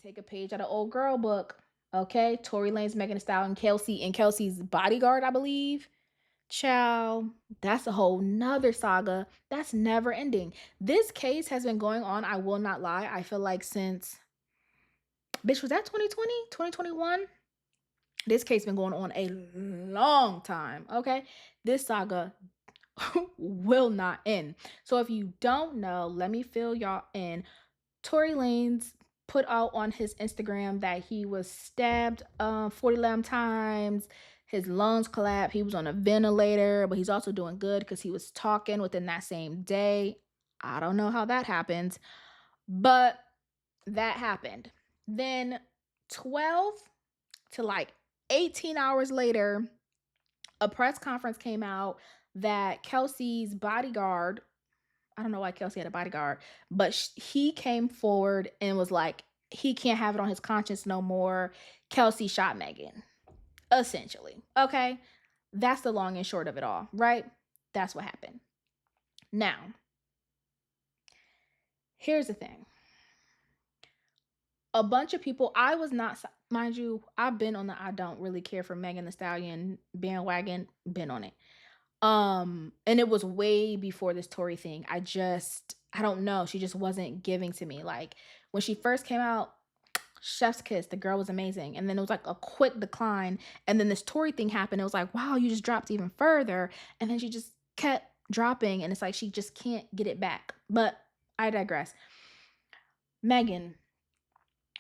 take a page out of old girl book. Okay, Tory Lanez, Megan Thee Stallion, Kelsey, and Kelsey's bodyguard, I believe. Child, that's a whole nother saga. That's never ending. This case has been going on, I will not lie. I feel like since, bitch, was that 2020, 2021? This case been going on a long time. Okay, this saga will not end. So if you don't know, let me fill y'all in. Tory Lanez put out on his Instagram that he was stabbed 40 times. His lungs collapsed. He was on a ventilator, but he's also doing good because he was talking within that same day. I don't know how that happened, but that happened. Then 12 to like 18 hours later, a press conference came out that Kelsey's bodyguard, I don't know why Kelsey had a bodyguard, but he came forward and was like, he can't have it on his conscience no more. Kelsey shot Megan, essentially. Okay. That's the long and short of it all, right? That's what happened. Now, here's the thing. A bunch of people, I was not, mind you, I've been on the I don't really care for Megan Thee Stallion bandwagon, been on it. And it was way before this Tory thing. I don't know. She just wasn't giving to me. Like when she first came out, chef's kiss, the girl was amazing. And then it was like a quick decline. And then this Tory thing happened. It was like, wow, you just dropped even further. And then she just kept dropping. And it's like she just can't get it back. But I digress. Megan,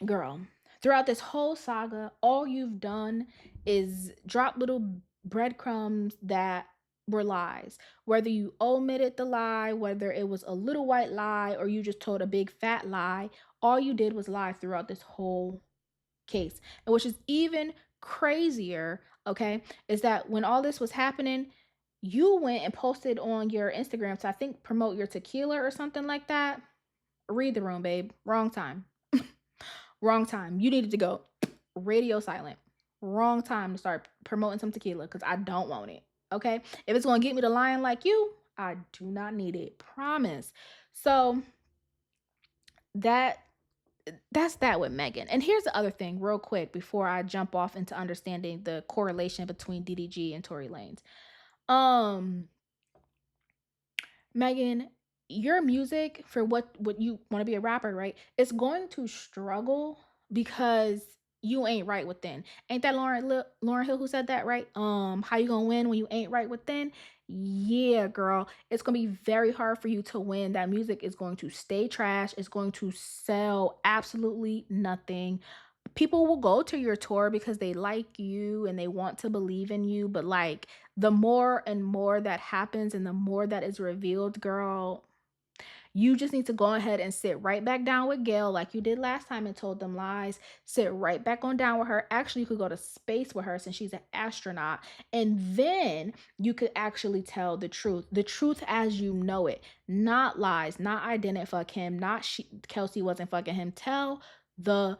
girl, throughout this whole saga, all you've done is drop little breadcrumbs that were lies. Whether you omitted the lie, whether it was a little white lie, or you just told a big fat lie, all you did was lie throughout this whole case. And which is even crazier, okay, is that when all this was happening, you went and posted on your Instagram to, I think, promote your tequila or something like that. Read the room, babe. Wrong time. Wrong time. You needed to go radio silent. Wrong time to start promoting some tequila because I don't want it. Okay. If it's going to get me to lying like you, I do not need it. Promise. So that's that with Megan. And here's the other thing, real quick, before I jump off into understanding the correlation between DDG and Tory Lanez. Um, Megan, your music for what you want to be a rapper, right? It's going to struggle because you ain't right within. Ain't that Lauren Hill who said that, right? How you gonna win when you ain't right within? Yeah, girl. It's gonna be very hard for you to win. That music is going to stay trash. It's going to sell absolutely nothing. People will go to your tour because they like you and they want to believe in you, but like the more and more that happens and the more that is revealed, girl, you just need to go ahead and sit right back down with Gail like you did last time and told them lies. Sit right back on down with her. Actually, you could go to space with her since she's an astronaut. And then you could actually tell the truth. The truth as you know it. Not lies. Not I didn't fuck him. Not Kelsey wasn't fucking him. Tell the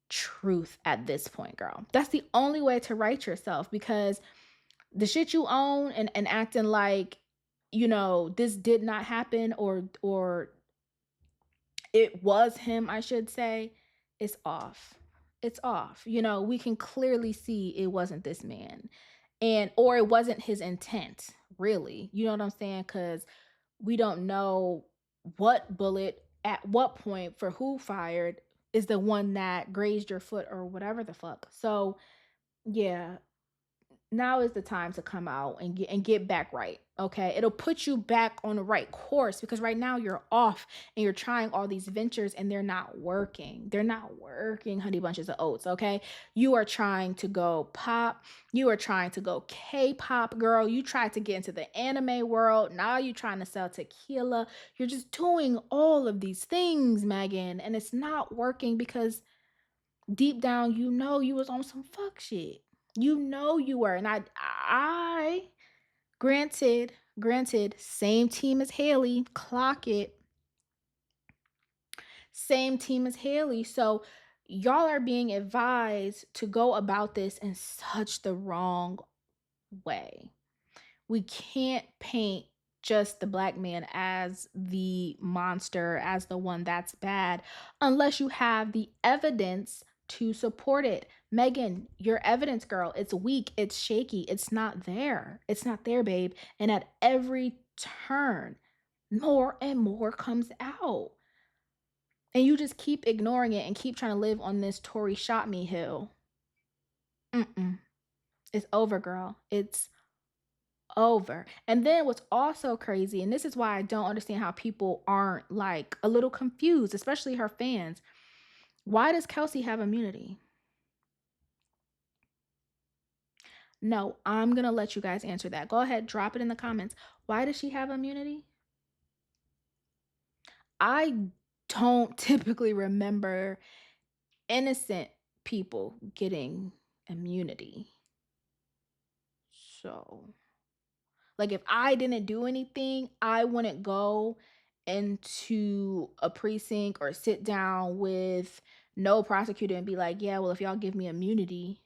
truth at this point, girl. That's the only way to right yourself because the shit you own and acting like, this did not happen or it was him, I should say, is off. It's off. We can clearly see it wasn't this man. Or it wasn't his intent, really. You know what I'm saying? Cuz we don't know what bullet at what point for who fired is the one that grazed your foot or whatever the fuck. So, yeah, now is the time to come out and get back right. Okay, it'll put you back on the right course because right now you're off and you're trying all these ventures and they're not working. They're not working, honey bunches of oats. Okay, you are trying to go pop, you are trying to go K-pop, girl. You tried to get into the anime world, now you're trying to sell tequila. You're just doing all of these things, Megan, and it's not working because deep down you was on some fuck shit. You were. And I granted, same team as Haley, clock it. Same team as Haley. So y'all are being advised to go about this in such the wrong way. We can't paint just the black man as the monster, as the one that's bad, unless you have the evidence to support it. Megan, your evidence, girl, it's weak, it's shaky, it's not there. It's not there, babe. And at every turn, more and more comes out. And you just keep ignoring it and keep trying to live on this Tory shot me hill. Mm-mm. It's over, girl. It's over. And then what's also crazy, and this is why I don't understand how people aren't like a little confused, especially her fans. Why does Kelsey have immunity? No, I'm gonna let you guys answer that. Go ahead, drop it in the comments. Why does she have immunity? I don't typically remember innocent people getting immunity. So, like, if I didn't do anything, I wouldn't go into a precinct or sit down with no prosecutor and be like, yeah, well, if y'all give me immunity,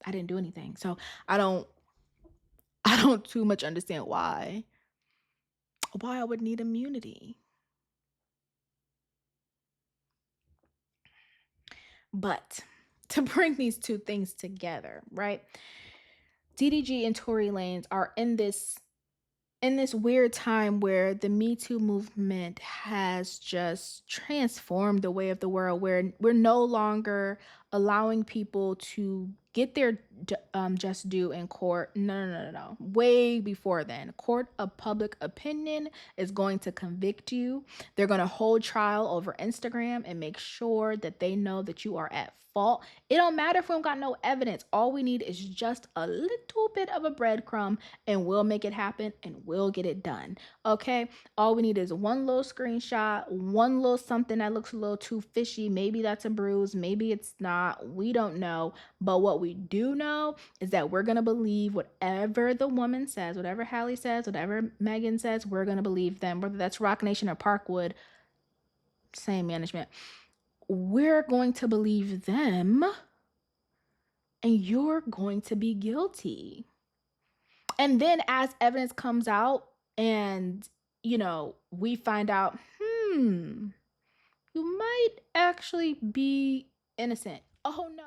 I didn't do anything. So I don't I don't too much understand why I would need immunity. But to bring these two things together, right? DDG and Tory Lanez are in this weird time where the Me Too movement has just transformed the way of the world, where we're no longer allowing people to get their just due in court. No, no, no, no, no. Way before then, court of public opinion is going to convict you. They're going to hold trial over Instagram and make sure that they know that you are at fault. It don't matter if we don't got no evidence. All we need is just a little bit of a breadcrumb and we'll make it happen and we'll get it done. Okay? All we need is one little screenshot, one little something that looks a little too fishy. Maybe that's a bruise, maybe it's not. We don't know. But what we do know is that we're going to believe whatever the woman says, whatever Hallie says, whatever Megan says, we're going to believe them. Whether that's Rock Nation or Parkwood, same management. We're going to believe them and you're going to be guilty. And then as evidence comes out and, we find out, you might actually be innocent. Oh no.